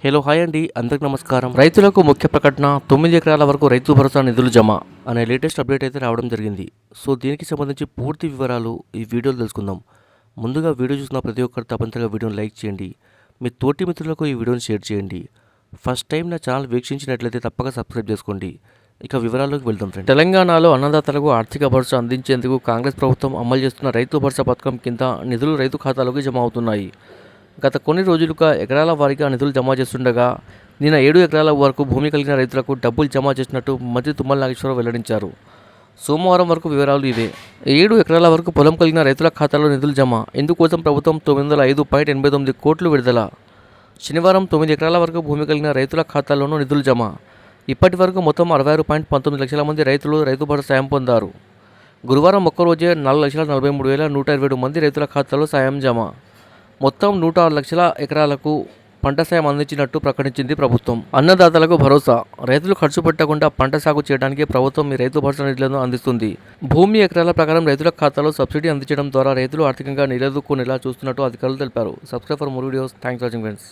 Hello hi అండి, అందరికి నమస్కారం. రైతులకు ముఖ్య ప్రకటన, 9 ఎకరాల వరకు రైతు భరోసా నిధులు జమ అనే లేటెస్ట్ అప్డేట్ అయితే రావడం జరిగింది. సో దీనికి సంబంధించి పూర్తి వివరాలు ఈ వీడియోలో తెలుసుకుందాం. ముందుగా వీడియో చూసిన ప్రతి ఒక్కరు తప్పనిసరిగా వీడియోని లైక్ చేయండి. మీ తోటి మిత్రులకు ఈ వీడియోని షేర్ చేయండి. ఫస్ట్ టైం నా ఛానల్ వీక్షించినట్లయితే తప్పక సబ్స్క్రైబ్ చేసుకోండి. ఇక వివరాల్లోకి వెళ్దాం ఫ్రెండ్స్. తెలంగాణలో అన్నదాతలకు ఆర్థిక భరోసా అందించేందుకు కాంగ్రెస్ ప్రభుత్వం అమలు చేస్తున్న రైతు భరోసా పథకం కింద నిధులు రైతు ఖాతాలోకి జమ అవుతున్నాయి. గత కొన్ని రోజులుగా ఎకరాల వారీగా నిధులు జమ చేస్తుండగా నిన్న 7 ఎకరాల వరకు భూమి కలిగిన రైతులకు డబ్బులు జమ చేసినట్టు మంత్రి తుమ్మల నాగేశ్వరరావు వెల్లడించారు. సోమవారం వరకు వివరాలు ఇవే. 7 ఎకరాల వరకు పొలం కలిగిన రైతుల ఖాతాలో నిధులు జమ. ఇందుకోసం ప్రభుత్వం 905.89 కోట్లు విడుదల. శనివారం 9 ఎకరాల వరకు భూమి కలిగిన రైతుల ఖాతాల్లోనూ నిధులు జమ. ఇప్పటి వరకు మొత్తం 66.19 లక్షల మంది రైతులు రైతు భరోసా సాయం పొందారు. గురువారం ఒక్కరోజే 4,43,127 మంది రైతుల ఖాతాలో సాయం జమ. మొత్తం 106 లక్షల ఎకరాలకు పంట సాయం అందించినట్టు ప్రకటించింది ప్రభుత్వం. అన్నదాతలకు భరోసా. రైతులు ఖర్చు పెట్టకుండా పంట సాగు చేయడానికి ప్రభుత్వం ఈ రైతు భరోసా నిధులను అందిస్తుంది. భూమి ఎకరాల ప్రకారం రైతుల ఖాతాలో సబ్సిడీ అందించడం ద్వారా రైతులు ఆర్థికంగా నిలదొక్కునేలా చూస్తున్నట్టు అధికారులు తెలిపారు. Subscribe for more videos. Thanks for watching friends.